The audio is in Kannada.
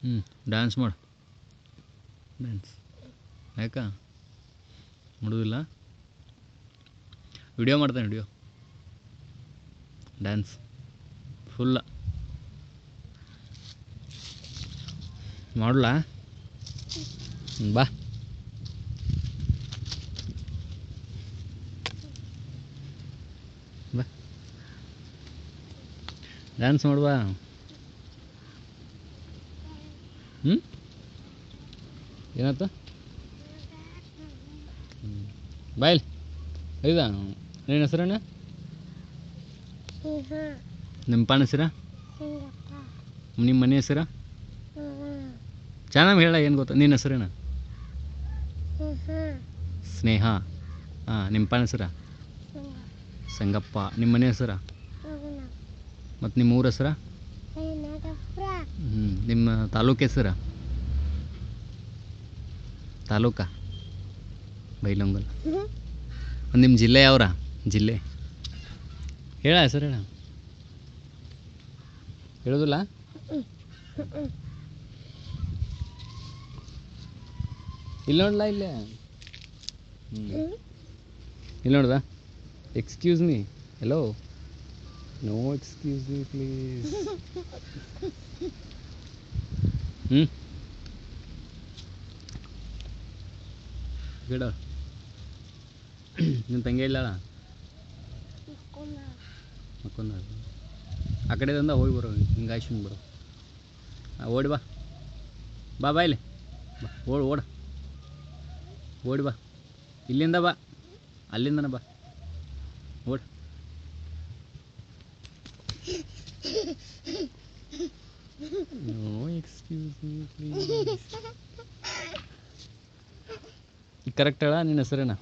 ಹ್ಞೂ ಡ್ಯಾನ್ಸ್ ಮಾಡು ಡ್ಯಾನ್ಸ್ ಯಾಕ ಮಾಡೋದಿಲ್ಲ ವಿಡಿಯೋ ಮಾಡ್ತೇನೆ ವಿಡಿಯೋ ಡ್ಯಾನ್ಸ್ ಫುಲ್ಲ ಮಾಡಲಾ ಬಾ ಬಾ ಡ್ಯಾನ್ಸ್ ಮಾಡುವ ಹ್ಞೂ ಏನಾಯ್ತು ಬಾಯ್ಲಿ ಹೌದಾ ನಿನ್ನ ಹೆಸರೇನ ನಿಮ್ಮ ಪಾನ ಹೆಸರ ನಿಮ್ಮ ಮನೆ ಹೆಸರ ಚೆನ್ನಾಗಿ ಹೇಳ ಏನು ಗೊತ್ತಾ ನಿನ್ನ ಹೆಸರೇನ ಸ್ನೇಹ ಹಾಂ ನಿಮ್ಮ ಪಾನ ಹೆಸರ ಸಂಗಪ್ಪ ನಿಮ್ಮ ಮನೆ ಹೆಸರ ಮತ್ತು ನಿಮ್ಮ ಊರ ಹೆಸರ ನಿಮ್ಮ ತಾಲೂಕು ಹೆಸರ ತಾಲೂಕಾ ಬೈಲೊಂಗಲ್ ನಿಮ್ಮ ಜಿಲ್ಲೆ ಯಾವ್ರ ಜಿಲ್ಲೆ ಹೇಳ ಹೆಸರು ಹೇಳ ಹೇಳೋದಿಲ್ಲ ಇಲ್ಲ ನೋಡ್ಲಾ ಇಲ್ಲೇ ಇಲ್ಲ ನೋಡ್ದ excuse me hello no excuse me please ಗಿಡ ನಿಮ್ಮ ತಂಗಿ ಇಲ್ಲಳ ಮಕ್ಕೊಂದ ಆ ಕಡೆದಿಂದ ಹೋಗಿ ಬರೋ ಹಿಂಗೆ ಆಯ್ಸ್ಕೊಂಡು ಬರೋ ಓಡಿ ಬಾ ಬಾ ಬಾ ಇಲ್ಲಿ ಬಾ ಓಡ ಓಡಿ ಬಾ ಇಲ್ಲಿಂದ ಬಾ ಅಲ್ಲಿಂದನ ಬಾ ಓಡ್ no excuse me please correct ಹೇಳ ನಿನ್ನ ಹೆಸರೇನ